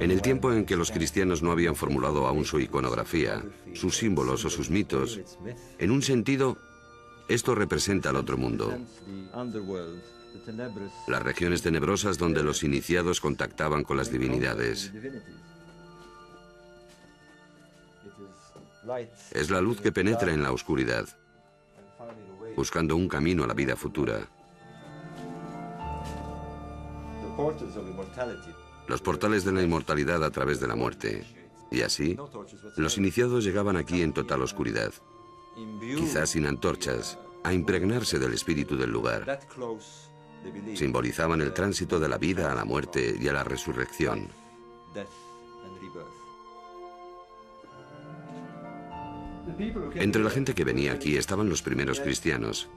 En el tiempo en que los cristianos no habían formulado aún su iconografía, sus símbolos o sus mitos, en un sentido, esto representa al otro mundo. Las regiones tenebrosas donde los iniciados contactaban con las divinidades. Es la luz que penetra en la oscuridad, buscando un camino a la vida futura. Los portales de la inmortalidad a través de la muerte. Y así, los iniciados llegaban aquí en total oscuridad, quizás sin antorchas, a impregnarse del espíritu del lugar. Simbolizaban el tránsito de la vida a la muerte y a la resurrección. Entre la gente que venía aquí estaban los primeros cristianos.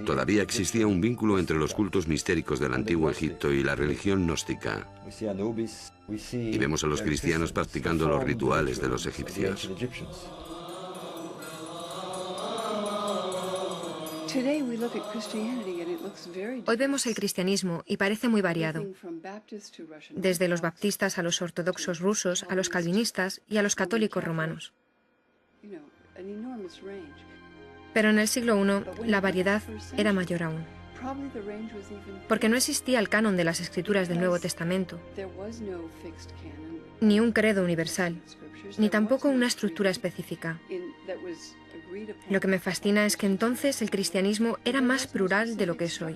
Todavía existía un vínculo entre los cultos mistéricos del antiguo Egipto y la religión gnóstica. Y vemos a los cristianos practicando los rituales de los egipcios. Hoy vemos el cristianismo y parece muy variado, desde los baptistas a los ortodoxos rusos, a los calvinistas y a los católicos romanos. Pero en el siglo I la variedad era mayor aún, porque no existía el canon de las escrituras del Nuevo Testamento, ni un credo universal, ni tampoco una estructura específica. Lo que me fascina es que entonces el cristianismo era más plural de lo que es hoy.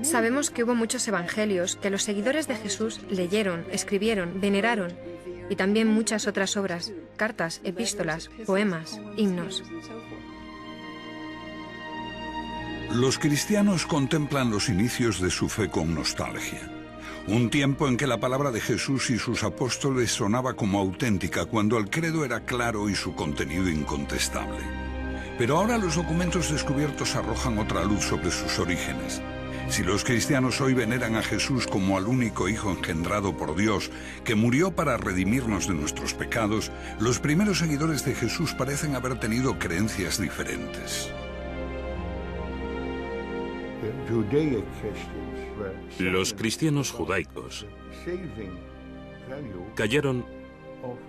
Sabemos que hubo muchos evangelios que los seguidores de Jesús leyeron, escribieron, veneraron, y también muchas otras obras, cartas, epístolas, poemas, himnos. Los cristianos contemplan los inicios de su fe con nostalgia. Un tiempo en que la palabra de Jesús y sus apóstoles sonaba como auténtica, cuando el credo era claro y su contenido incontestable. Pero ahora los documentos descubiertos arrojan otra luz sobre sus orígenes. Si los cristianos hoy veneran a Jesús como al único Hijo engendrado por Dios, que murió para redimirnos de nuestros pecados, los primeros seguidores de Jesús parecen haber tenido creencias diferentes. Los cristianos judaicos callaron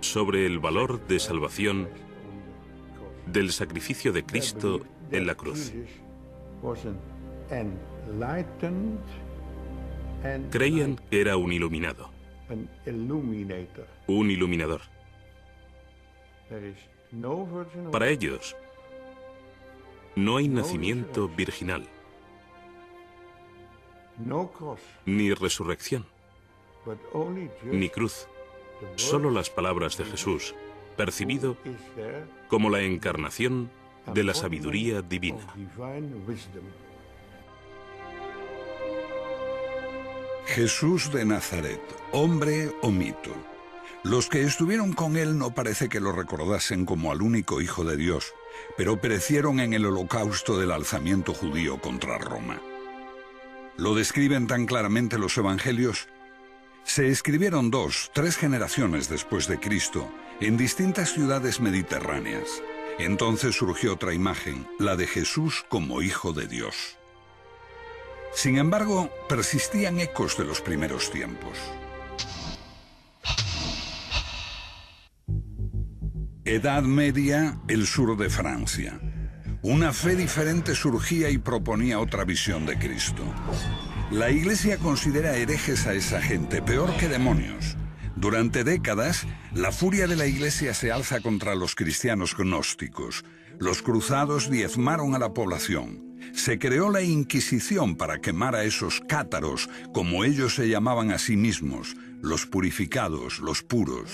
sobre el valor de salvación del sacrificio de Cristo en la cruz. Creían que era un iluminado, un iluminador. Para ellos, no hay nacimiento virginal, ni resurrección, ni cruz, solo las palabras de Jesús, percibido como la encarnación de la sabiduría divina. Jesús de Nazaret, hombre o mito. Los que estuvieron con él no parece que lo recordasen como al único Hijo de Dios, pero perecieron en el holocausto del alzamiento judío contra Roma. Lo describen tan claramente los evangelios. Se escribieron 2, 3 generaciones después de Cristo, en distintas ciudades mediterráneas. Entonces surgió otra imagen, la de Jesús como Hijo de Dios. Sin embargo, persistían ecos de los primeros tiempos. Edad Media, el sur de Francia. Una fe diferente surgía y proponía otra visión de Cristo. La Iglesia considera herejes a esa gente, peor que demonios. Durante décadas, la furia de la Iglesia se alza contra los cristianos gnósticos. Los cruzados diezmaron a la población. Se creó la Inquisición para quemar a esos cátaros, como ellos se llamaban a sí mismos, los purificados, los puros.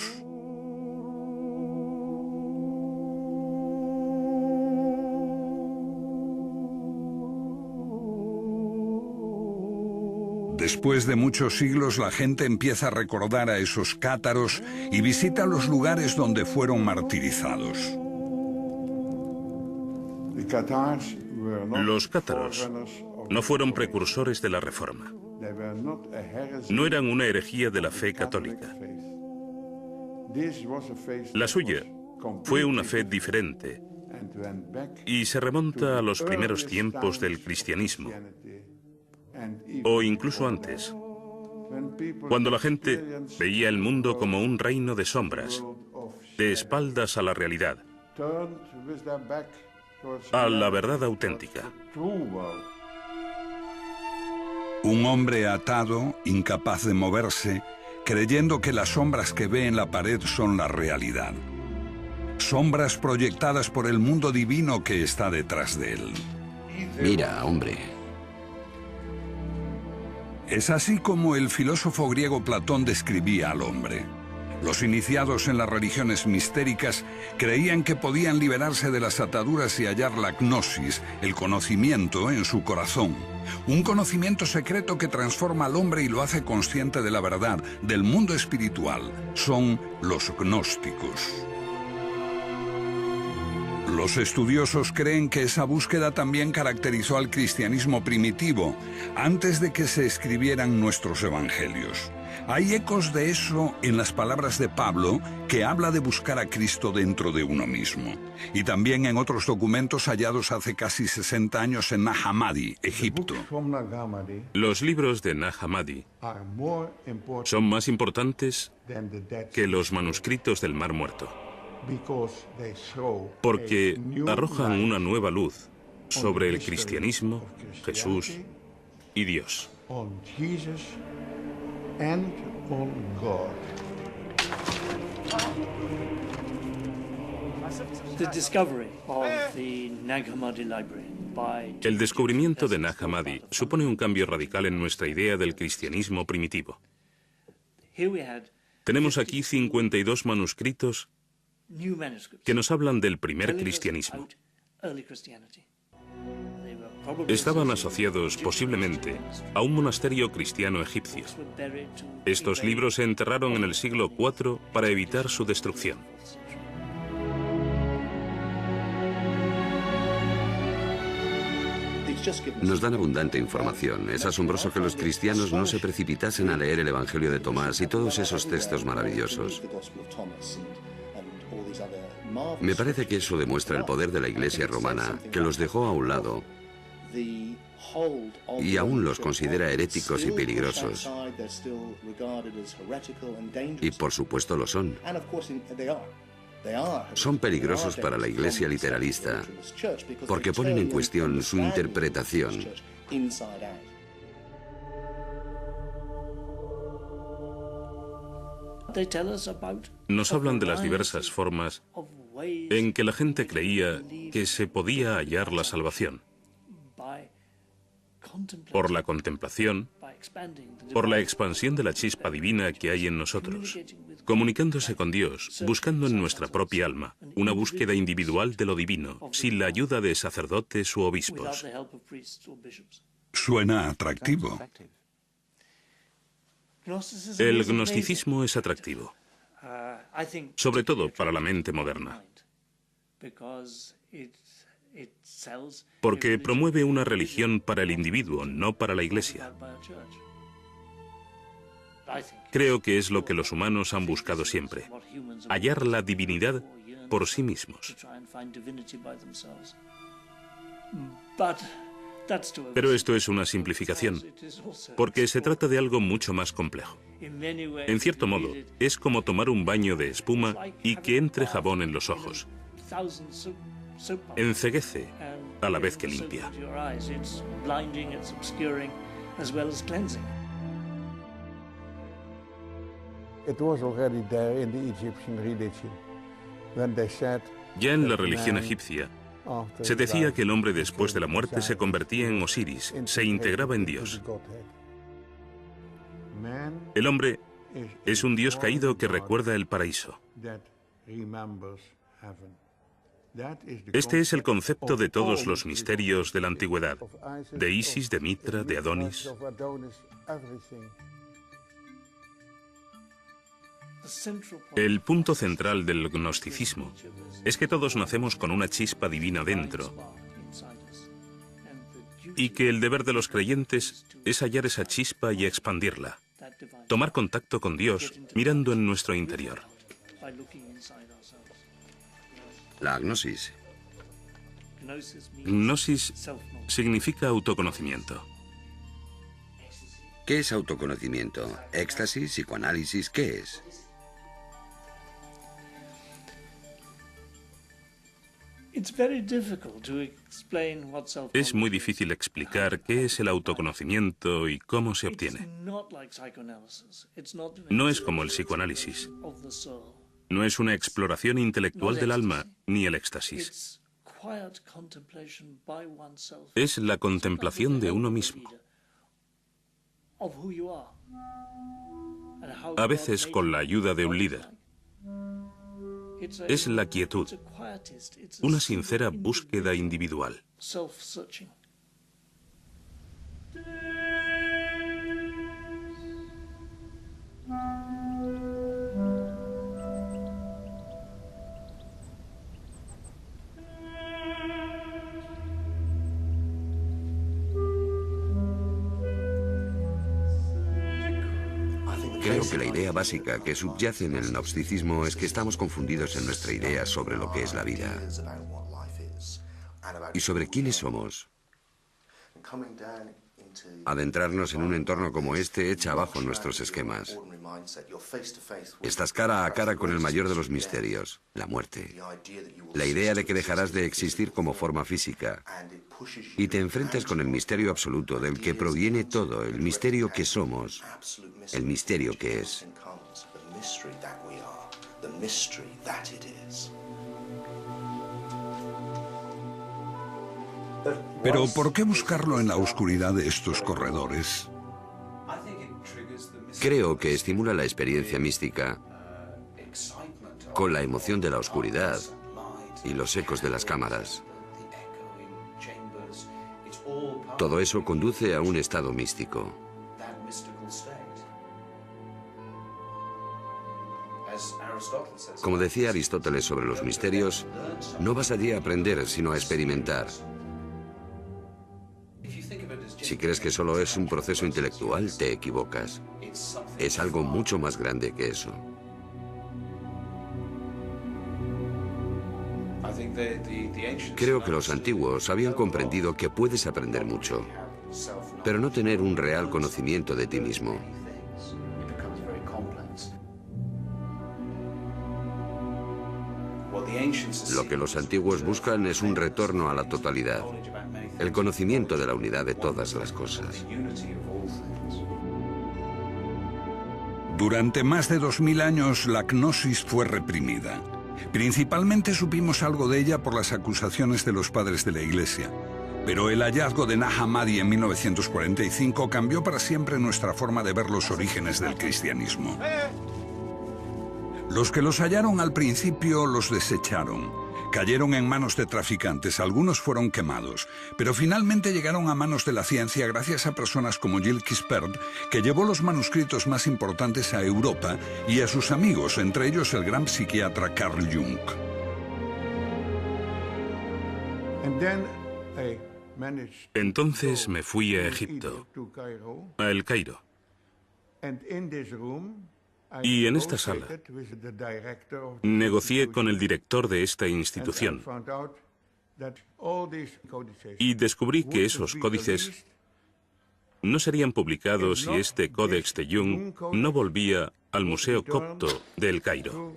Después de muchos siglos, la gente empieza a recordar a esos cátaros y visita los lugares donde fueron martirizados. Los cátaros no fueron precursores de la Reforma. No eran una herejía de la fe católica. La suya fue una fe diferente y se remonta a los primeros tiempos del cristianismo, o incluso antes, cuando la gente veía el mundo como un reino de sombras, de espaldas a la realidad, a la verdad auténtica. Un hombre atado, incapaz de moverse, creyendo que las sombras que ve en la pared son la realidad. Sombras proyectadas por el mundo divino que está detrás de él. Mira, hombre. Es así como el filósofo griego Platón describía al hombre. Los iniciados en las religiones mistéricas creían que podían liberarse de las ataduras y hallar la gnosis, el conocimiento, en su corazón. Un conocimiento secreto que transforma al hombre y lo hace consciente de la verdad, del mundo espiritual. Son los gnósticos. Los estudiosos creen que esa búsqueda también caracterizó al cristianismo primitivo, antes de que se escribieran nuestros evangelios. Hay ecos de eso en las palabras de Pablo, que habla de buscar a Cristo dentro de uno mismo. Y también en otros documentos hallados hace casi 60 años en Nag Hammadi, Egipto. Los libros de Nag Hammadi son más importantes que los manuscritos del Mar Muerto, porque arrojan una nueva luz sobre el cristianismo, Jesús y Dios. El descubrimiento de Nag Hammadi supone un cambio radical en nuestra idea del cristianismo primitivo. Tenemos aquí 52 manuscritos que nos hablan del primer cristianismo. Estaban asociados posiblemente a un monasterio cristiano egipcio. Estos libros se enterraron en el siglo IV para evitar su destrucción. Nos dan abundante información. Es asombroso que los cristianos no se precipitasen a leer el Evangelio de Tomás y todos esos textos maravillosos. Me parece que eso demuestra el poder de la Iglesia romana, que los dejó a un lado y aún los considera heréticos y peligrosos. Y por supuesto lo son. Son peligrosos para la Iglesia literalista, porque ponen en cuestión su interpretación. Nos hablan de las diversas formas en que la gente creía que se podía hallar la salvación. Por la contemplación, por la expansión de la chispa divina que hay en nosotros, comunicándose con Dios, buscando en nuestra propia alma, una búsqueda individual de lo divino, sin la ayuda de sacerdotes u obispos. Suena atractivo. El gnosticismo es atractivo, sobre todo para la mente moderna, porque promueve una religión para el individuo, no para la Iglesia. Creo que es lo que los humanos han buscado siempre, hallar la divinidad por sí mismos. Pero esto es una simplificación, porque se trata de algo mucho más complejo. En cierto modo, es como tomar un baño de espuma y que entre jabón en los ojos. Enceguece a la vez que limpia. Ya en la religión egipcia, se decía que el hombre después de la muerte se convertía en Osiris, se integraba en Dios. El hombre es un dios caído que recuerda el paraíso. Este es el concepto de todos los misterios de la antigüedad, de Isis, de Mitra, de Adonis. El punto central del gnosticismo es que todos nacemos con una chispa divina dentro y que el deber de los creyentes es hallar esa chispa y expandirla, tomar contacto con Dios mirando en nuestro interior. La agnosis. Gnosis significa autoconocimiento. ¿Qué es autoconocimiento? ¿Éxtasis? ¿Psicoanálisis? ¿Qué es? Es muy difícil explicar qué es el autoconocimiento y cómo se obtiene. No es como el psicoanálisis. No es una exploración intelectual del alma ni el éxtasis. Es la contemplación de uno mismo. A veces con la ayuda de un líder. Es la quietud, una sincera búsqueda individual. Creo que la idea básica que subyace en el gnosticismo es que estamos confundidos en nuestra idea sobre lo que es la vida y sobre quiénes somos. Adentrarnos en un entorno como este echa abajo nuestros esquemas. Estás cara a cara con el mayor de los misterios, la muerte. La idea de que dejarás de existir como forma física y te enfrentas con el misterio absoluto del que proviene todo, el misterio que somos, el misterio que es. Pero ¿por qué buscarlo en la oscuridad de estos corredores? Creo que estimula la experiencia mística con la emoción de la oscuridad y los ecos de las cámaras. Todo eso conduce a un estado místico. Como decía Aristóteles sobre los misterios, no vas allí a aprender, sino a experimentar. Si crees que solo es un proceso intelectual, te equivocas. Es algo mucho más grande que eso. Creo que los antiguos habían comprendido que puedes aprender mucho, pero no tener un real conocimiento de ti mismo. Lo que los antiguos buscan es un retorno a la totalidad, el conocimiento de la unidad de todas las cosas. Durante más de 2000 años la gnosis fue reprimida. Principalmente supimos algo de ella por las acusaciones de los padres de la Iglesia. Pero el hallazgo de Nag Hammadi en 1945 cambió para siempre nuestra forma de ver los orígenes del cristianismo. Los que los hallaron al principio los desecharon. Cayeron en manos de traficantes, algunos fueron quemados, pero finalmente llegaron a manos de la ciencia gracias a personas como Gilles Quispert, que llevó los manuscritos más importantes a Europa, y a sus amigos, entre ellos el gran psiquiatra Carl Jung. Entonces me fui a Egipto, a El Cairo. Y en esta sala negocié con el director de esta institución y descubrí que esos códices no serían publicados si este Códex de Jung no volvía al Museo Copto de El Cairo.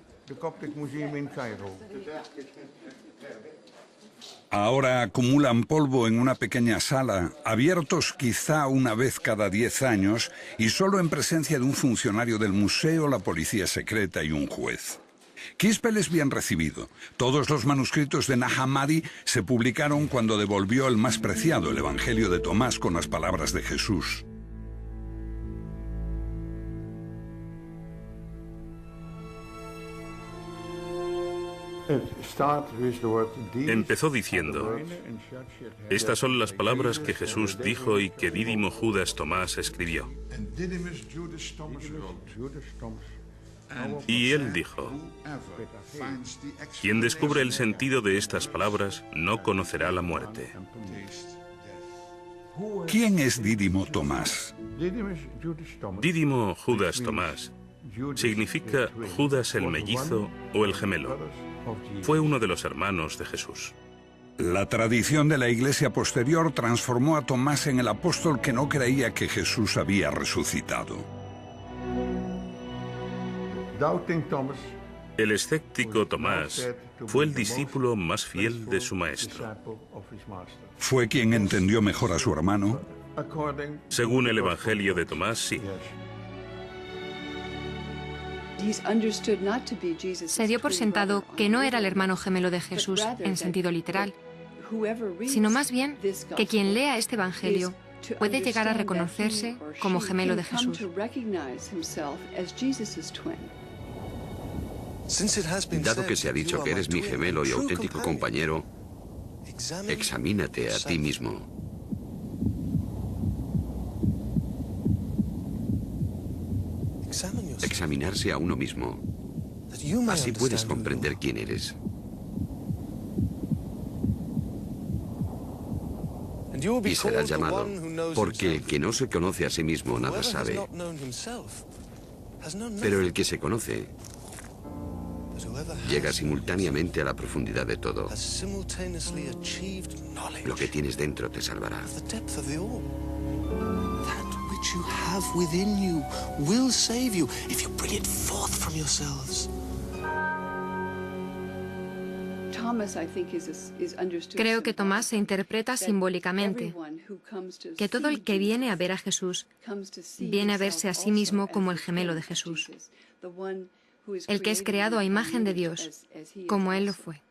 Ahora acumulan polvo en una pequeña sala, abiertos quizá una vez cada 10 años y solo en presencia de un funcionario del museo, la policía secreta y un juez. Quispel es bien recibido. Todos los manuscritos de Nag Hammadi se publicaron cuando devolvió el más preciado, el Evangelio de Tomás, con las palabras de Jesús. Empezó diciendo: estas son las palabras que Jesús dijo y que Dídimo Judas Tomás escribió. Y él dijo: quien descubre el sentido de estas palabras no conocerá la muerte. ¿Quién es Dídimo Tomás? Dídimo Judas Tomás significa Judas el mellizo o el gemelo. Fue uno de los hermanos de Jesús. La tradición de la Iglesia posterior transformó a Tomás en el apóstol que no creía que Jesús había resucitado. El escéptico Tomás fue el discípulo más fiel de su maestro. ¿Fue quien entendió mejor a su hermano? Según el Evangelio de Tomás, sí. Se dio por sentado que no era el hermano gemelo de Jesús en sentido literal, sino más bien que quien lea este Evangelio puede llegar a reconocerse como gemelo de Jesús. Dado que se ha dicho que eres mi gemelo y auténtico compañero, examínate a ti mismo. Examinarse a uno mismo. Así puedes comprender quién eres. Y serás llamado, porque el que no se conoce a sí mismo nada sabe. Pero el que se conoce llega simultáneamente a la profundidad de todo. Lo que tienes dentro te salvará. You have within you will save you if you bring it forth from yourselves. Creo que Tomás se interpreta simbólicamente, que todo el que viene a ver a Jesús viene a verse a sí mismo como el gemelo de Jesús, el que es creado a imagen de Dios, como Él lo fue.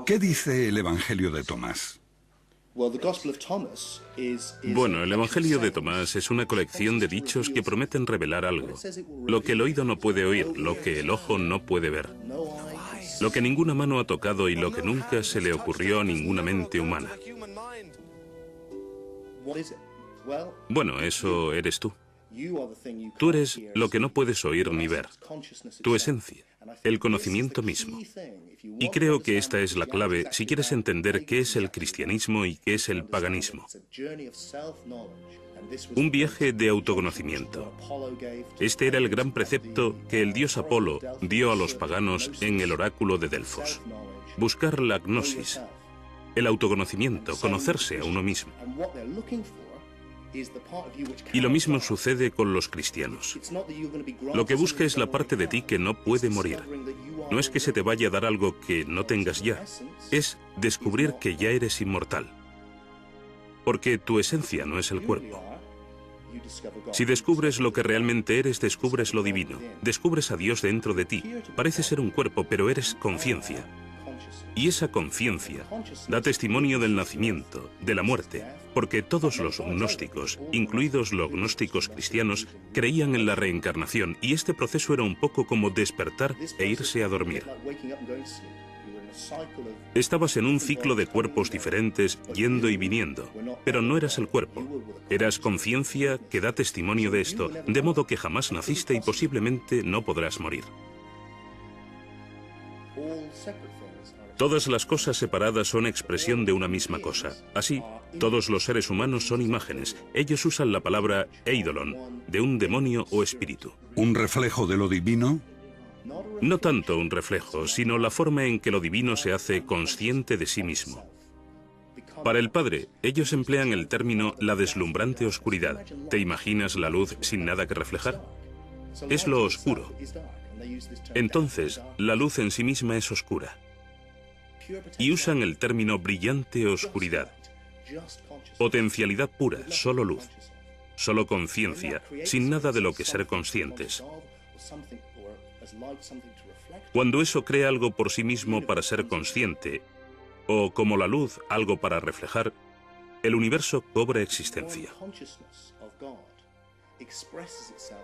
¿Qué dice el Evangelio de Tomás? Bueno, el Evangelio de Tomás es una colección de dichos que prometen revelar algo. Lo que el oído no puede oír, lo que el ojo no puede ver, lo que ninguna mano ha tocado y lo que nunca se le ocurrió a ninguna mente humana. Bueno, eso eres tú. Tú eres lo que no puedes oír ni ver, tu esencia, el conocimiento mismo. Y creo que esta es la clave si quieres entender qué es el cristianismo y qué es el paganismo. Un viaje de autoconocimiento. Este era el gran precepto que el dios Apolo dio a los paganos en el oráculo de Delfos. Buscar la gnosis, el autoconocimiento, conocerse a uno mismo. Y lo mismo sucede con los cristianos. Lo que busca es la parte de ti que no puede morir. No es que se te vaya a dar algo que no tengas ya, es descubrir que ya eres inmortal. Porque tu esencia no es el cuerpo. Si descubres lo que realmente eres, descubres lo divino. Descubres a Dios dentro de ti. Parece ser un cuerpo, pero eres conciencia. Y esa conciencia da testimonio del nacimiento, de la muerte, porque todos los gnósticos, incluidos los gnósticos cristianos, creían en la reencarnación, y este proceso era un poco como despertar e irse a dormir. Estabas en un ciclo de cuerpos diferentes, yendo y viniendo, pero no eras el cuerpo. Eras conciencia que da testimonio de esto, de modo que jamás naciste y posiblemente no podrás morir. Todas las cosas separadas son expresión de una misma cosa. Así, todos los seres humanos son imágenes. Ellos usan la palabra eidolon, de un demonio o espíritu. ¿Un reflejo de lo divino? No tanto un reflejo, sino la forma en que lo divino se hace consciente de sí mismo. Para el Padre, ellos emplean el término la deslumbrante oscuridad. ¿Te imaginas la luz sin nada que reflejar? Es lo oscuro. Entonces, la luz en sí misma es oscura. Y usan el término brillante oscuridad. Potencialidad pura, solo luz. Solo conciencia, sin nada de lo que ser conscientes. Cuando eso crea algo por sí mismo para ser consciente, o como la luz algo para reflejar, el universo cobra existencia.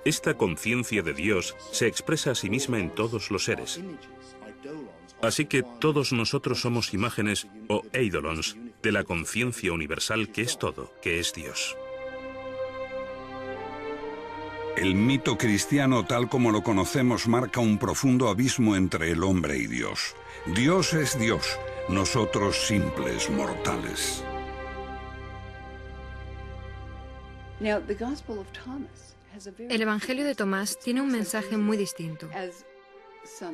Esta conciencia de Dios se expresa a sí misma en todos los seres. Así que todos nosotros somos imágenes o eidolons de la conciencia universal que es todo, que es Dios. El mito cristiano tal como lo conocemos marca un profundo abismo entre el hombre y Dios. Dios es Dios, nosotros simples mortales. El Evangelio de Tomás tiene un mensaje muy distinto.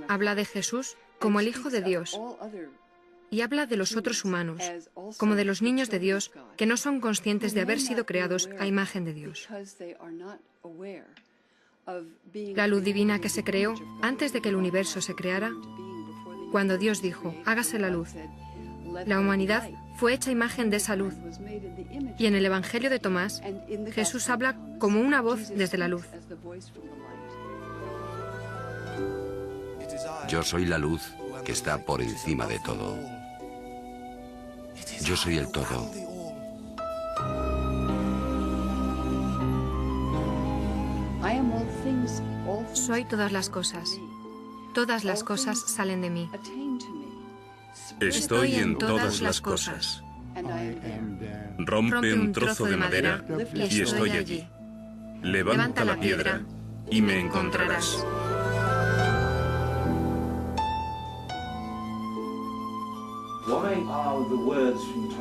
Habla de Jesús como el Hijo de Dios y habla de los otros humanos, como de los niños de Dios que no son conscientes de haber sido creados a imagen de Dios. La luz divina que se creó antes de que el universo se creara, cuando Dios dijo, hágase la luz, la humanidad fue hecha imagen de esa luz. Y en el Evangelio de Tomás, Jesús habla como una voz desde la luz. Yo soy la luz que está por encima de todo. Yo soy el todo. Soy todas las cosas. Todas las cosas salen de mí. Estoy en todas las cosas. Rompe un trozo de madera y estoy allí. Levanta la piedra y me encontrarás.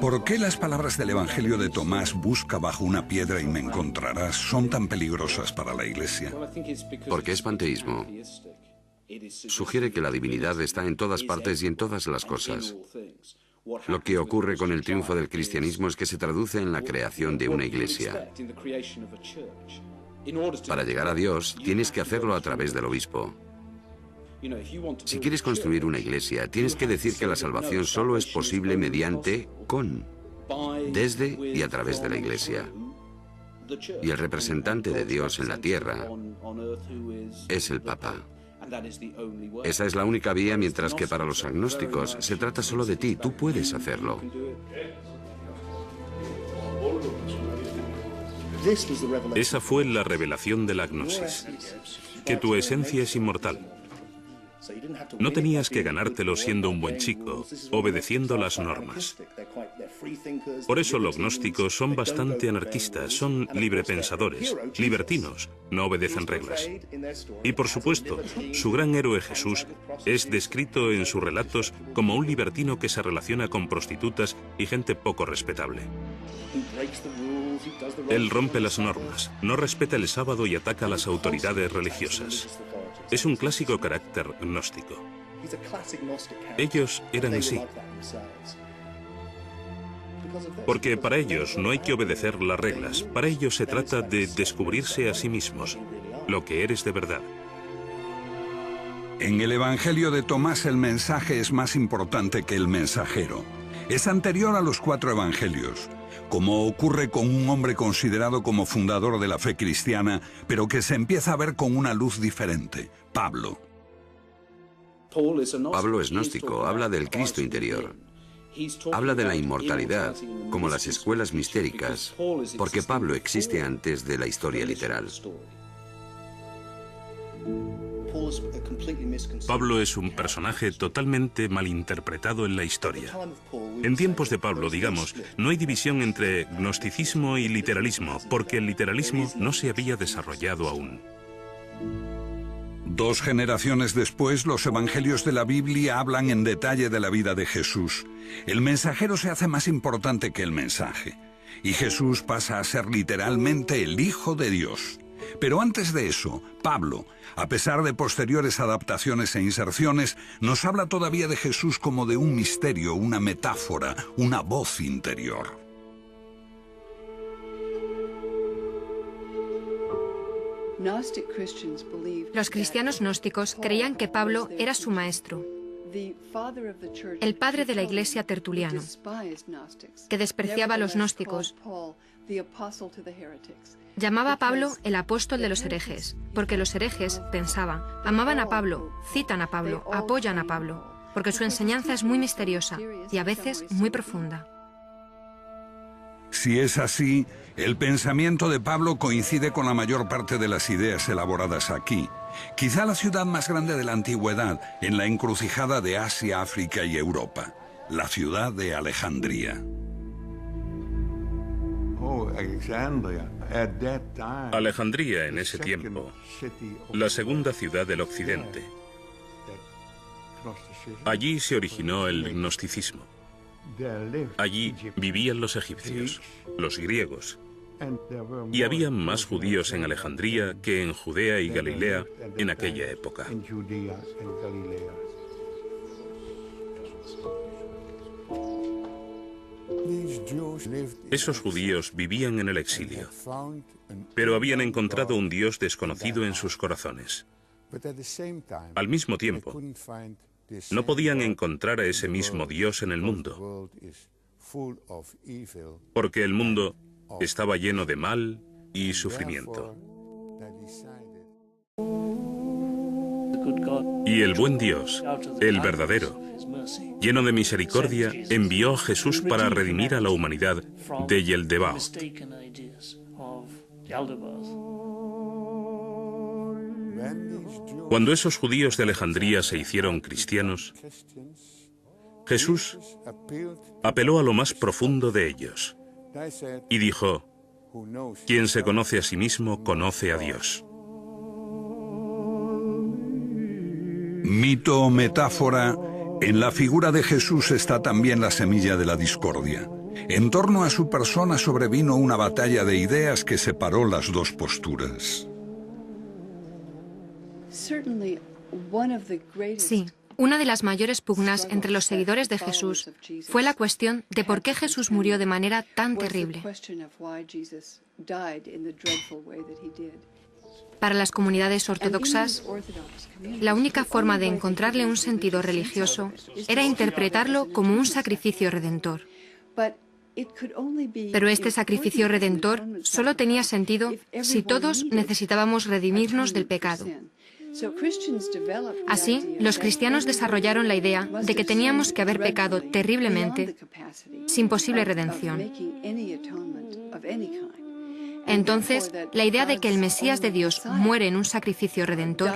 ¿Por qué las palabras del Evangelio de Tomás, busca bajo una piedra y me encontrarás, son tan peligrosas para la Iglesia? Porque es panteísmo. Sugiere que la divinidad está en todas partes y en todas las cosas. Lo que ocurre con el triunfo del cristianismo es que se traduce en la creación de una iglesia. Para llegar a Dios, tienes que hacerlo a través del obispo. Si quieres construir una iglesia, tienes que decir que la salvación solo es posible mediante, desde y a través de la iglesia. Y el representante de Dios en la tierra es el Papa. Esa es la única vía, mientras que para los agnósticos se trata solo de ti, tú puedes hacerlo. Esa fue la revelación de la gnosis, que tu esencia es inmortal. No tenías que ganártelo siendo un buen chico, obedeciendo las normas. Por eso los gnósticos son bastante anarquistas, son librepensadores, libertinos, no obedecen reglas. Y por supuesto, su gran héroe Jesús es descrito en sus relatos como un libertino que se relaciona con prostitutas y gente poco respetable. Él rompe las normas, no respeta el sábado y ataca a las autoridades religiosas. Es un clásico carácter gnóstico. Ellos eran así. Porque para ellos no hay que obedecer las reglas. Para ellos se trata de descubrirse a sí mismos, lo que eres de verdad. En el Evangelio de Tomás el mensaje es más importante que el mensajero. Es anterior a los 4 evangelios, como ocurre con un hombre considerado como fundador de la fe cristiana, pero que se empieza a ver con una luz diferente, Pablo. Pablo es gnóstico, habla del Cristo interior. Habla de la inmortalidad, como las escuelas mistéricas, porque Pablo existe antes de la historia literal. Pablo es un personaje totalmente malinterpretado en la historia. En tiempos de Pablo, digamos, no hay división entre gnosticismo y literalismo, porque el literalismo no se había desarrollado aún. 2 generaciones después, los evangelios de la Biblia hablan en detalle de la vida de Jesús. El mensajero se hace más importante que el mensaje, y Jesús pasa a ser literalmente el Hijo de Dios. Pero antes de eso, Pablo, a pesar de posteriores adaptaciones e inserciones, nos habla todavía de Jesús como de un misterio, una metáfora, una voz interior. Los cristianos gnósticos creían que Pablo era su maestro, el padre de la Iglesia, Tertuliano, que despreciaba a los gnósticos. Llamaba a Pablo el apóstol de los herejes, porque los herejes, pensaban, amaban a Pablo, citan a Pablo, apoyan a Pablo, porque su enseñanza es muy misteriosa y a veces muy profunda. Si es así, el pensamiento de Pablo coincide con la mayor parte de las ideas elaboradas aquí. Quizá la ciudad más grande de la antigüedad, en la encrucijada de Asia, África y Europa, la ciudad de Alejandría. Alejandría en ese tiempo, la segunda ciudad del occidente. Allí se originó el gnosticismo. Allí vivían los egipcios, los griegos Y había más judíos en Alejandría que en Judea y Galilea en aquella época. Esos judíos vivían en el exilio, pero habían encontrado un Dios desconocido en sus corazones. Al mismo tiempo, no podían encontrar a ese mismo Dios en el mundo, porque el mundo estaba lleno de mal y sufrimiento. Y el buen Dios, el verdadero, lleno de misericordia, envió a Jesús para redimir a la humanidad de Yeldebaoth. Cuando esos judíos de Alejandría se hicieron cristianos, Jesús apeló a lo más profundo de ellos y dijo: quien se conoce a sí mismo, conoce a Dios. Mito o metáfora, en la figura de Jesús está también la semilla de la discordia. En torno a su persona sobrevino una batalla de ideas que separó las dos posturas. Sí, una de las mayores pugnas entre los seguidores de Jesús fue la cuestión de por qué Jesús murió de manera tan terrible. Para las comunidades ortodoxas, la única forma de encontrarle un sentido religioso era interpretarlo como un sacrificio redentor. Pero este sacrificio redentor solo tenía sentido si todos necesitábamos redimirnos del pecado. Así, los cristianos desarrollaron la idea de que teníamos que haber pecado terriblemente, sin posible redención. Entonces, la idea de que el Mesías de Dios muere en un sacrificio redentor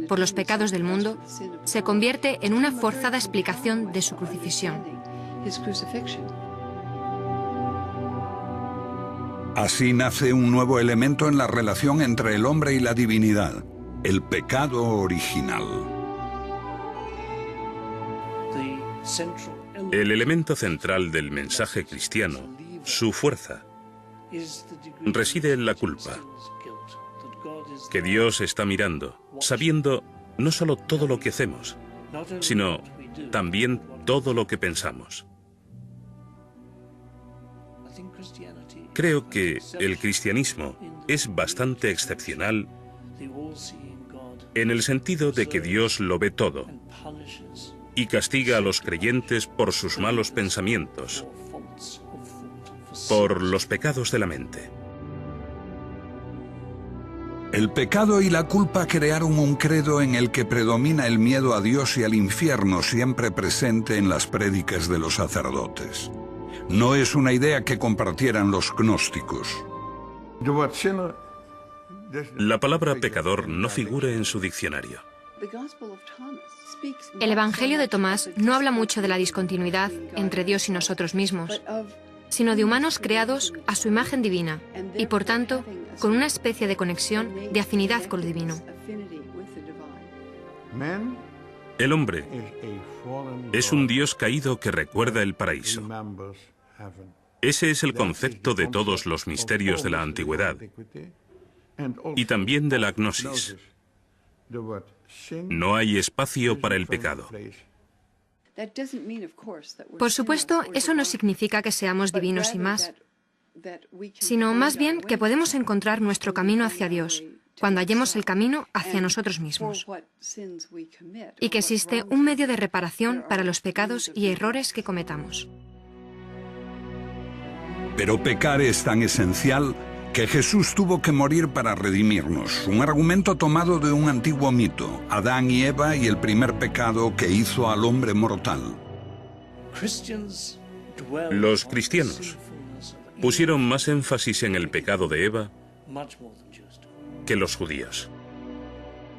por los pecados del mundo se convierte en una forzada explicación de su crucifixión. Así nace un nuevo elemento en la relación entre el hombre y la divinidad: el pecado original. El elemento central del mensaje cristiano, su fuerza, reside en la culpa, que Dios está mirando, sabiendo no solo todo lo que hacemos, sino también todo lo que pensamos. Creo que el cristianismo es bastante excepcional en el sentido de que Dios lo ve todo y castiga a los creyentes por sus malos pensamientos, por los pecados de la mente. El pecado y la culpa crearon un credo en el que predomina el miedo a Dios y al infierno, siempre presente en las prédicas de los sacerdotes. No es una idea que compartieran los gnósticos. La palabra pecador no figura en su diccionario. El Evangelio de Tomás no habla mucho de la discontinuidad entre Dios y nosotros mismos, sino de humanos creados a su imagen divina y, por tanto, con una especie de conexión, de afinidad con lo divino. El hombre es un Dios caído que recuerda el paraíso. Ese es el concepto de todos los misterios de la antigüedad y también de la gnosis. No hay espacio para el pecado. Por supuesto, eso no significa que seamos divinos y más, sino más bien que podemos encontrar nuestro camino hacia Dios cuando hallemos el camino hacia nosotros mismos, y que existe un medio de reparación para los pecados y errores que cometamos. Pero pecar es tan esencial que Jesús tuvo que morir para redimirnos, un argumento tomado de un antiguo mito, Adán y Eva y el primer pecado que hizo al hombre mortal. Los cristianos pusieron más énfasis en el pecado de Eva que los judíos.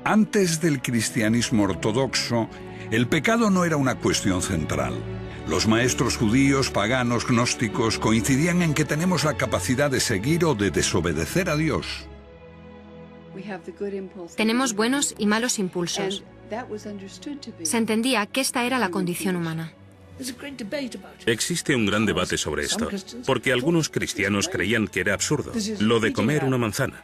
Antes del cristianismo ortodoxo, el pecado no era una cuestión central. Los maestros judíos, paganos, gnósticos coincidían en que tenemos la capacidad de seguir o de desobedecer a Dios. Tenemos buenos y malos impulsos. Se entendía que esta era la condición humana. Existe un gran debate sobre esto, porque algunos cristianos creían que era absurdo, lo de comer una manzana.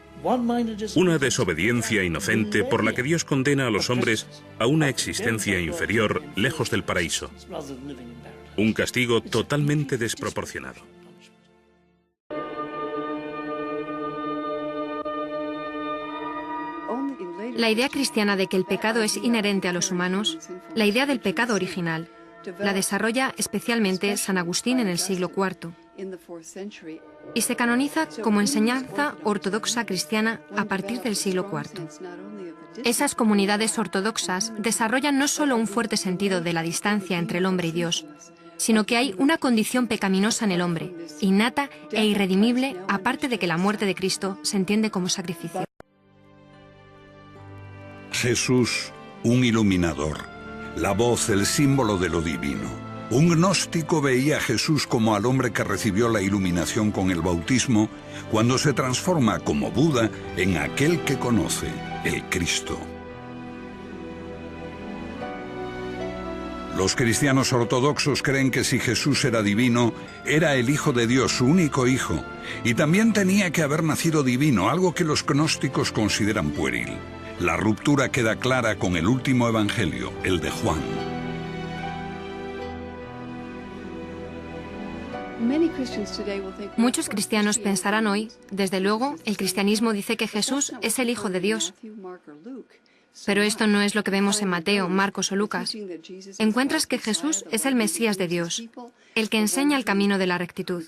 Una desobediencia inocente por la que Dios condena a los hombres a una existencia inferior, lejos del paraíso. Un castigo totalmente desproporcionado. La idea cristiana de que el pecado es inherente a los humanos, la idea del pecado original, la desarrolla especialmente San Agustín en el siglo IV y se canoniza como enseñanza ortodoxa cristiana a partir del siglo IV. Esas comunidades ortodoxas desarrollan no solo un fuerte sentido de la distancia entre el hombre y Dios, sino que hay una condición pecaminosa en el hombre, innata e irredimible, aparte de que la muerte de Cristo se entiende como sacrificio. Jesús, un iluminador, la voz, el símbolo de lo divino. Un gnóstico veía a Jesús como al hombre que recibió la iluminación con el bautismo, cuando se transforma como Buda en aquel que conoce, el Cristo. Los cristianos ortodoxos creen que si Jesús era divino, era el Hijo de Dios, su único Hijo, y también tenía que haber nacido divino, algo que los gnósticos consideran pueril. La ruptura queda clara con el último evangelio, el de Juan. Muchos cristianos pensarán hoy, desde luego, el cristianismo dice que Jesús es el Hijo de Dios. Pero esto no es lo que vemos en Mateo, Marcos o Lucas. Encuentras que Jesús es el Mesías de Dios, el que enseña el camino de la rectitud.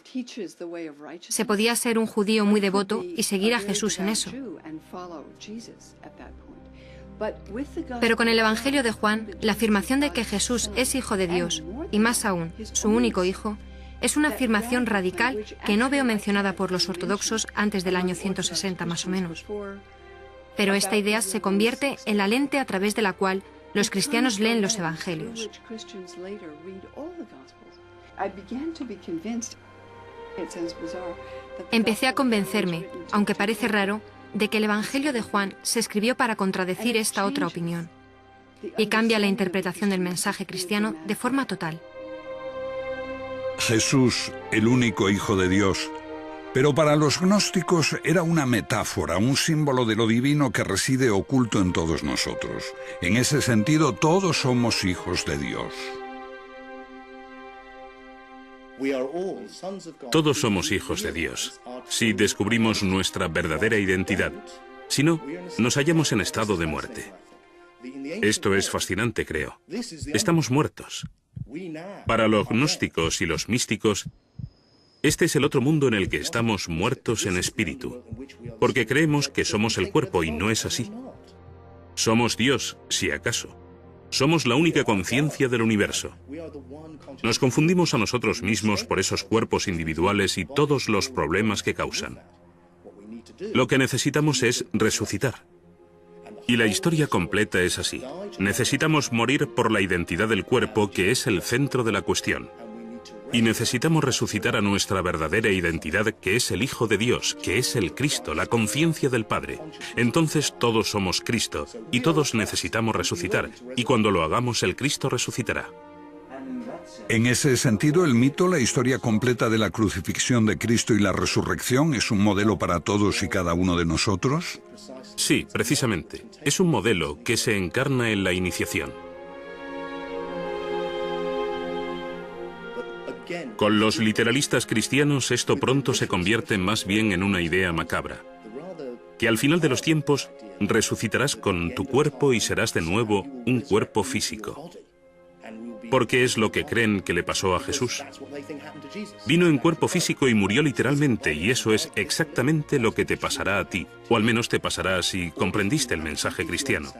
Se podía ser un judío muy devoto y seguir a Jesús en eso. Pero con el Evangelio de Juan, la afirmación de que Jesús es Hijo de Dios, y más aún, su único Hijo, es una afirmación radical que no veo mencionada por los ortodoxos antes del año 160 más o menos. Pero esta idea se convierte en la lente a través de la cual los cristianos leen los Evangelios. Empecé a convencerme, aunque parece raro, de que el Evangelio de Juan se escribió para contradecir esta otra opinión, y cambia la interpretación del mensaje cristiano de forma total. Jesús, el único Hijo de Dios, pero para los gnósticos era una metáfora, un símbolo de lo divino que reside oculto en todos nosotros. En ese sentido, todos somos hijos de Dios. Todos somos hijos de Dios, si descubrimos nuestra verdadera identidad. Si no, nos hallamos en estado de muerte. Esto es fascinante, creo. Estamos muertos. Para los gnósticos y los místicos, este es el otro mundo en el que estamos muertos en espíritu, porque creemos que somos el cuerpo y no es así. Somos Dios, si acaso. Somos la única conciencia del universo. Nos confundimos a nosotros mismos por esos cuerpos individuales y todos los problemas que causan. Lo que necesitamos es resucitar. Y la historia completa es así. Necesitamos morir por la identidad del cuerpo, que es el centro de la cuestión. Y necesitamos resucitar a nuestra verdadera identidad, que es el Hijo de Dios, que es el Cristo, la conciencia del Padre. Entonces todos somos Cristo, y todos necesitamos resucitar, y cuando lo hagamos el Cristo resucitará. En ese sentido, el mito, la historia completa de la crucifixión de Cristo y la resurrección, ¿es un modelo para todos y cada uno de nosotros? Sí, precisamente. Es un modelo que se encarna en la iniciación. Con los literalistas cristianos esto pronto se convierte más bien en una idea macabra, que al final de los tiempos resucitarás con tu cuerpo y serás de nuevo un cuerpo físico. Porque es lo que creen que le pasó a Jesús. Vino en cuerpo físico y murió literalmente, y eso es exactamente lo que te pasará a ti, o al menos te pasará si comprendiste el mensaje cristiano.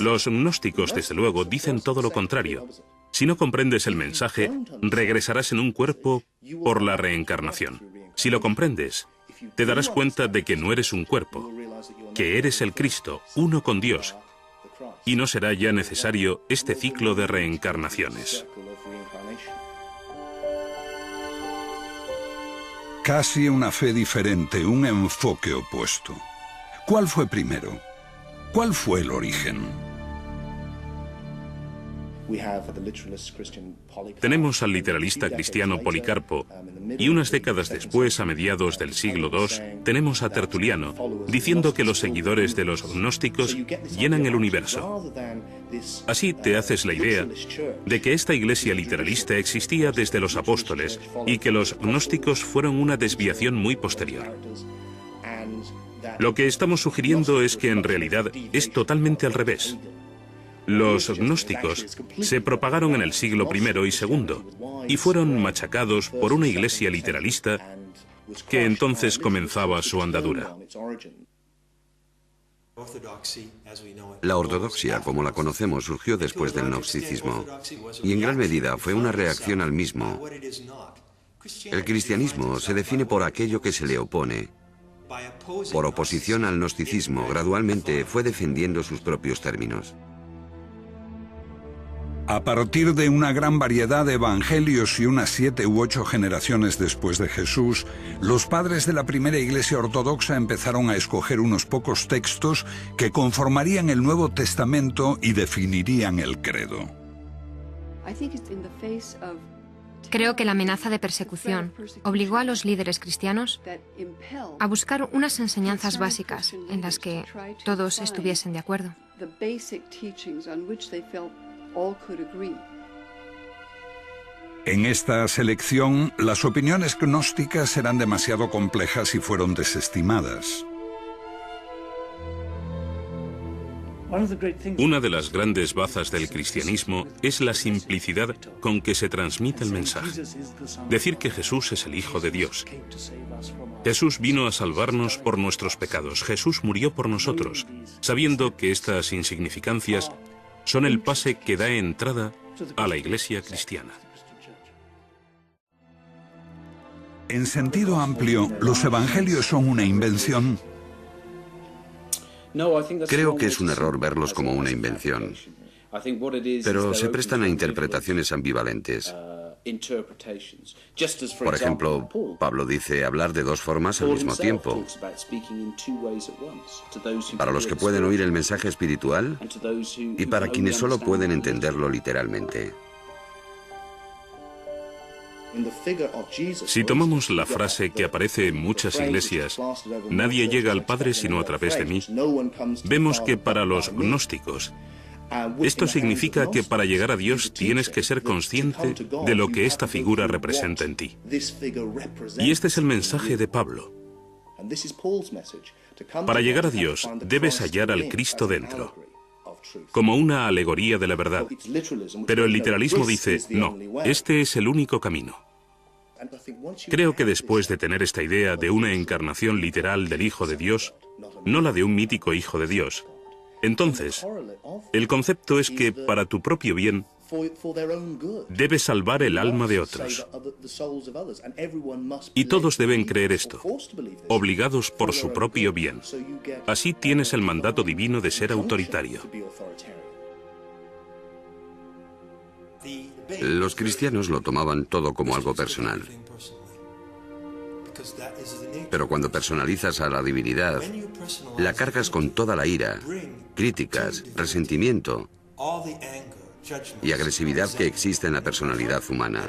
Los gnósticos, desde luego, dicen todo lo contrario. Si no comprendes el mensaje, regresarás en un cuerpo por la reencarnación. Si lo comprendes, te darás cuenta de que no eres un cuerpo, que eres el Cristo, uno con Dios, y no será ya necesario este ciclo de reencarnaciones. Casi una fe diferente, un enfoque opuesto. ¿Cuál fue primero? ¿Cuál fue el origen? Tenemos al literalista cristiano Policarpo, y unas décadas después, a mediados del siglo II, tenemos a Tertuliano, diciendo que los seguidores de los gnósticos llenan el universo. Así te haces la idea de que esta iglesia literalista existía desde los apóstoles y que los gnósticos fueron una desviación muy posterior. Lo que estamos sugiriendo es que en realidad es totalmente al revés. Los gnósticos se propagaron en el siglo I y II y fueron machacados por una iglesia literalista que entonces comenzaba su andadura. La ortodoxia, como la conocemos, surgió después del gnosticismo y en gran medida fue una reacción al mismo. El cristianismo se define por aquello que se le opone. Por oposición al gnosticismo, gradualmente fue defendiendo sus propios términos. A partir de una gran variedad de evangelios y unas 7 u 8 generaciones después de Jesús, los padres de la primera iglesia ortodoxa empezaron a escoger unos pocos textos que conformarían el Nuevo Testamento y definirían el credo. Creo que la amenaza de persecución obligó a los líderes cristianos a buscar unas enseñanzas básicas en las que todos estuviesen de acuerdo. En esta selección, las opiniones gnósticas eran demasiado complejas y fueron desestimadas. Una de las grandes bazas del cristianismo es la simplicidad con que se transmite el mensaje. Decir que Jesús es el Hijo de Dios. Jesús vino a salvarnos por nuestros pecados. Jesús murió por nosotros, sabiendo que estas insignificancias son el pase que da entrada a la iglesia cristiana. En sentido amplio, ¿los evangelios son una invención? Creo que es un error verlos como una invención, pero se prestan a interpretaciones ambivalentes. Por ejemplo, Pablo dice hablar de dos formas al mismo tiempo. Para los que pueden oír el mensaje espiritual y para quienes solo pueden entenderlo literalmente. Si tomamos la frase que aparece en muchas iglesias, nadie llega al Padre sino a través de mí, vemos que para los gnósticos, esto significa que para llegar a Dios tienes que ser consciente de lo que esta figura representa en ti. Y este es el mensaje de Pablo. Para llegar a Dios debes hallar al Cristo dentro, como una alegoría de la verdad. Pero el literalismo dice, no, este es el único camino. Creo que después de tener esta idea de una encarnación literal del Hijo de Dios, no la de un mítico Hijo de Dios, entonces, el concepto es que para tu propio bien, debes salvar el alma de otros. Y todos deben creer esto, obligados por su propio bien. Así tienes el mandato divino de ser autoritario. Los cristianos lo tomaban todo como algo personal. Pero cuando personalizas a la divinidad, la cargas con toda la ira, críticas, resentimiento y agresividad que existe en la personalidad humana.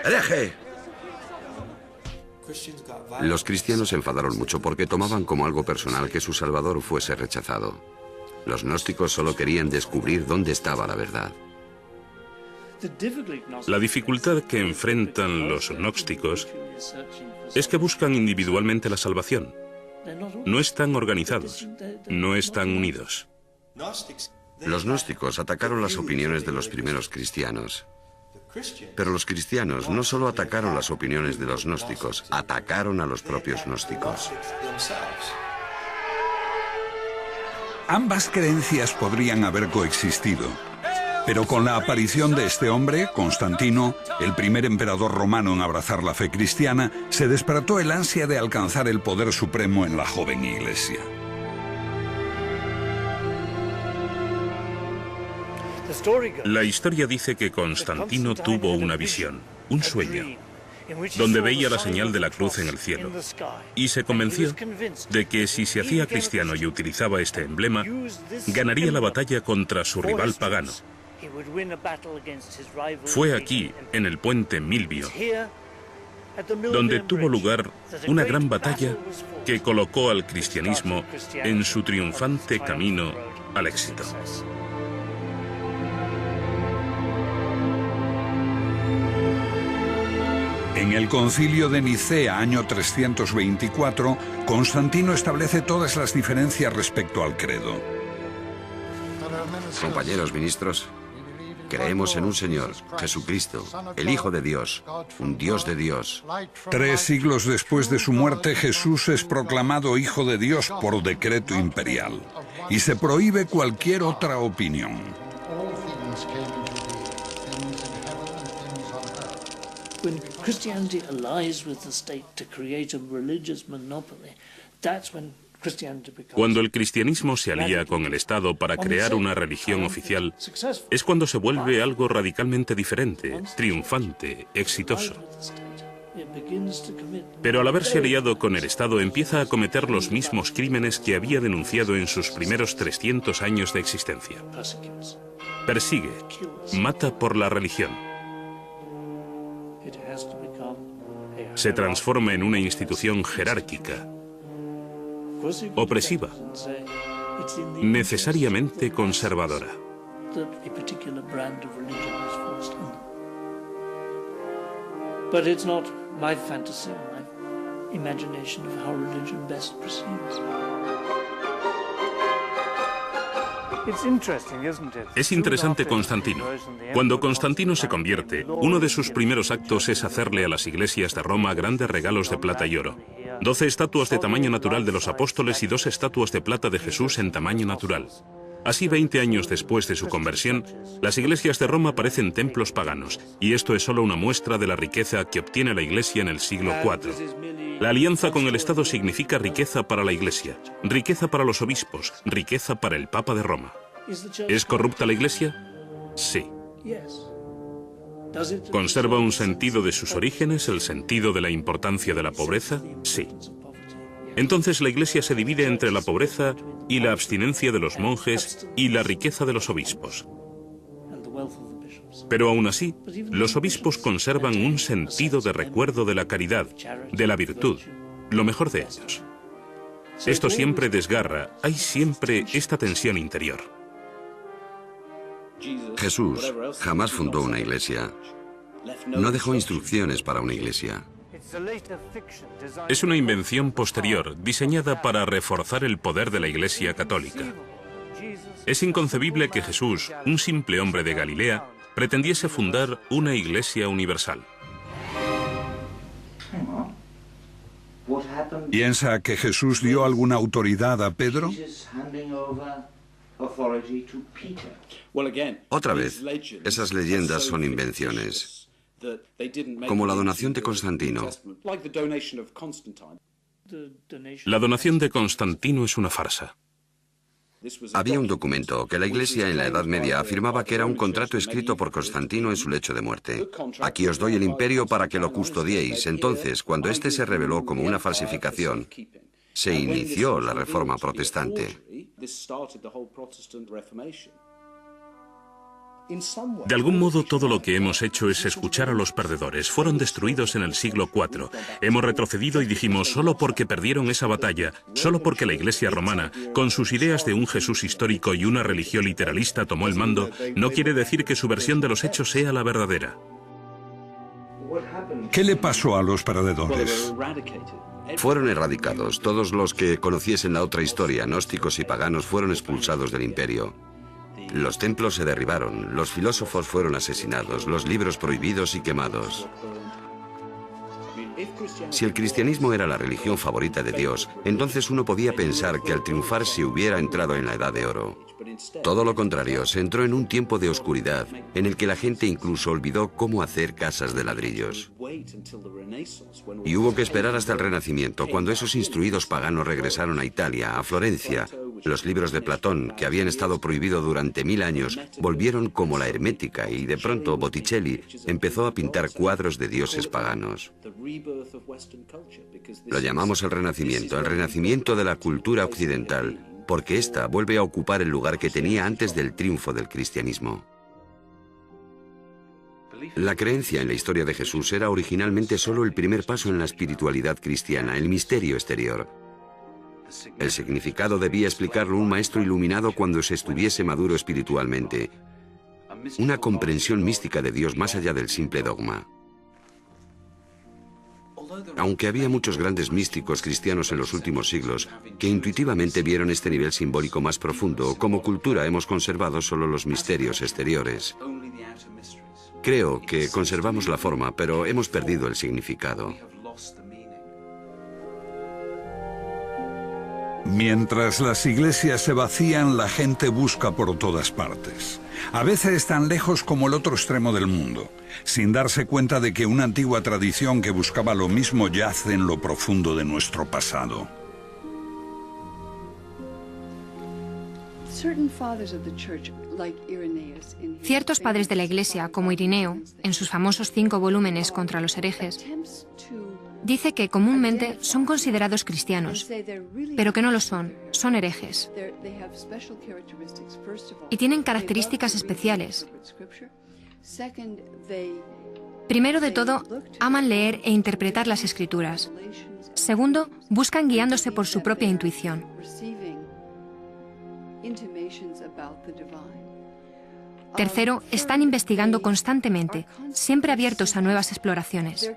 ¡Hereje! Los cristianos se enfadaron mucho porque tomaban como algo personal que su Salvador fuese rechazado. Los gnósticos solo querían descubrir dónde estaba la verdad. La dificultad que enfrentan los gnósticos es que buscan individualmente la salvación. No están organizados, no están unidos. Los gnósticos atacaron las opiniones de los primeros cristianos. Pero los cristianos no solo atacaron las opiniones de los gnósticos, atacaron a los propios gnósticos. Ambas creencias podrían haber coexistido. Pero con la aparición de este hombre, Constantino, el primer emperador romano en abrazar la fe cristiana, se despertó el ansia de alcanzar el poder supremo en la joven iglesia. La historia dice que Constantino tuvo una visión, un sueño. donde veía la señal de la cruz en el cielo, y se convenció de que si se hacía cristiano y utilizaba este emblema, ganaría la batalla contra su rival pagano. Fue aquí, en el puente Milvio, donde tuvo lugar una gran batalla que colocó al cristianismo en su triunfante camino al éxito. En el Concilio de Nicea, año 324, Constantino establece todas las diferencias respecto al credo. Compañeros ministros, creemos en un Señor, Jesucristo, el Hijo de Dios, un Dios de Dios. 3 siglos después de su muerte, Jesús es proclamado Hijo de Dios por decreto imperial, y se prohíbe cualquier otra opinión. When Christianity allies with the state to create a religious monopoly, that's when Christianity becomes... Cuando el cristianismo se alía con el Estado para crear una religión oficial, es cuando se vuelve algo radicalmente diferente, triunfante, exitoso. Pero al haberse aliado con el Estado empieza a cometer los mismos crímenes que había denunciado en sus primeros 300 años de existencia. Persigue, mata por la religión. Se transforma en una institución jerárquica, opresiva, necesariamente conservadora. But it's not my fantasy, my imagination of how religion best proceeds. Es interesante Constantino. Cuando Constantino se convierte, uno de sus primeros actos es hacerle a las iglesias de Roma grandes regalos de plata y oro. 12 estatuas de tamaño natural de los apóstoles y 2 estatuas de plata de Jesús en tamaño natural. Así, 20 años después de su conversión, las iglesias de Roma parecen templos paganos, y esto es solo una muestra de la riqueza que obtiene la Iglesia en el siglo IV. La alianza con el Estado significa riqueza para la Iglesia, riqueza para los obispos, riqueza para el Papa de Roma. ¿Es corrupta la Iglesia? Sí. ¿Conserva un sentido de sus orígenes, el sentido de la importancia de la pobreza? Sí. Entonces la Iglesia se divide entre la pobreza y la abstinencia de los monjes y la riqueza de los obispos. Pero aún así, los obispos conservan un sentido de recuerdo de la caridad, de la virtud, lo mejor de ellos. Esto siempre desgarra, hay siempre esta tensión interior. Jesús jamás fundó una iglesia. No dejó instrucciones para una iglesia. Es una invención posterior, diseñada para reforzar el poder de la Iglesia católica. Es inconcebible que Jesús, un simple hombre de Galilea, pretendiese fundar una iglesia universal. ¿Piensa que Jesús dio alguna autoridad a Pedro? Otra vez, esas leyendas son invenciones, como la donación de Constantino. La donación de Constantino es una farsa. Había un documento que la Iglesia en la Edad Media afirmaba que era un contrato escrito por Constantino en su lecho de muerte. Aquí os doy el imperio para que lo custodiéis. Entonces, cuando este se reveló como una falsificación, se inició la Reforma Protestante. De algún modo, todo lo que hemos hecho es escuchar a los perdedores. Fueron destruidos en el siglo IV. Hemos retrocedido y dijimos, solo porque perdieron esa batalla, solo porque la Iglesia romana, con sus ideas de un Jesús histórico y una religión literalista, tomó el mando, no quiere decir que su versión de los hechos sea la verdadera. ¿Qué le pasó a los perdedores? Fueron erradicados. Todos los que conociesen la otra historia, gnósticos y paganos, fueron expulsados del imperio. Los templos se derribaron, los filósofos fueron asesinados, los libros prohibidos y quemados. Si el cristianismo era la religión favorita de Dios, entonces uno podía pensar que al triunfar se hubiera entrado en la Edad de Oro. Todo lo contrario, se entró en un tiempo de oscuridad, en el que la gente incluso olvidó cómo hacer casas de ladrillos. Y hubo que esperar hasta el Renacimiento, cuando esos instruidos paganos regresaron a Italia, a Florencia, Los libros de Platón, que habían estado prohibidos durante 1000 años, volvieron como la hermética y de pronto Botticelli empezó a pintar cuadros de dioses paganos. Lo llamamos el renacimiento de la cultura occidental, porque ésta vuelve a ocupar el lugar que tenía antes del triunfo del cristianismo. La creencia en la historia de Jesús era originalmente solo el primer paso en la espiritualidad cristiana, el misterio exterior. El significado debía explicarlo un maestro iluminado cuando se estuviese maduro espiritualmente. Una comprensión mística de Dios más allá del simple dogma. Aunque había muchos grandes místicos cristianos en los últimos siglos que intuitivamente vieron este nivel simbólico más profundo, como cultura hemos conservado solo los misterios exteriores. Creo que conservamos la forma, pero hemos perdido el significado. Mientras las iglesias se vacían, la gente busca por todas partes. A veces tan lejos como el otro extremo del mundo, sin darse cuenta de que una antigua tradición que buscaba lo mismo yace en lo profundo de nuestro pasado. Ciertos padres de la Iglesia, como Irineo, en sus famosos 5 volúmenes contra los herejes, dice que comúnmente son considerados cristianos, pero que no lo son herejes. Y tienen características especiales. Primero de todo, aman leer e interpretar las Escrituras. Segundo, buscan guiándose por su propia intuición. Tercero, están investigando constantemente, siempre abiertos a nuevas exploraciones.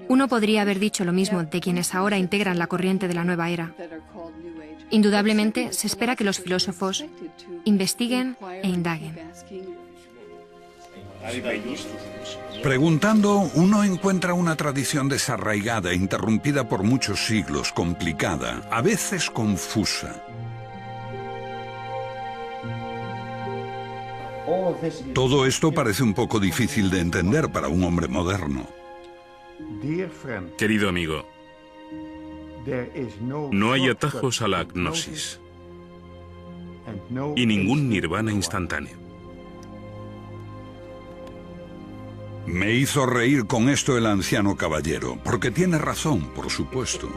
Uno podría haber dicho lo mismo de quienes ahora integran la corriente de la nueva era. Indudablemente, se espera que los filósofos investiguen e indaguen. Preguntando, uno encuentra una tradición desarraigada, interrumpida por muchos siglos, complicada, a veces confusa. Todo esto parece un poco difícil de entender para un hombre moderno. Querido amigo, no hay atajos a la gnosis y ningún nirvana instantáneo. Me hizo reír con esto el anciano caballero, porque tiene razón, por supuesto.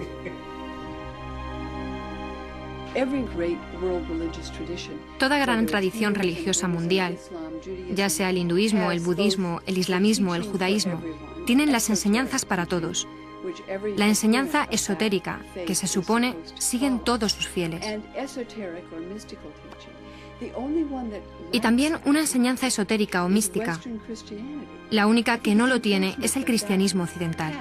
Toda gran tradición religiosa mundial, ya sea el hinduismo, el budismo, el islamismo, el judaísmo, tienen las enseñanzas para todos. La enseñanza esotérica, que se supone siguen todos sus fieles. Y también una enseñanza esotérica o mística. La única que no lo tiene es el cristianismo occidental.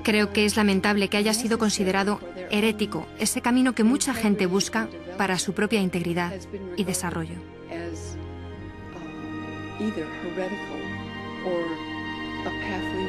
Creo que es lamentable que haya sido considerado herético ese camino que mucha gente busca para su propia integridad y desarrollo. Either heretical or a pathway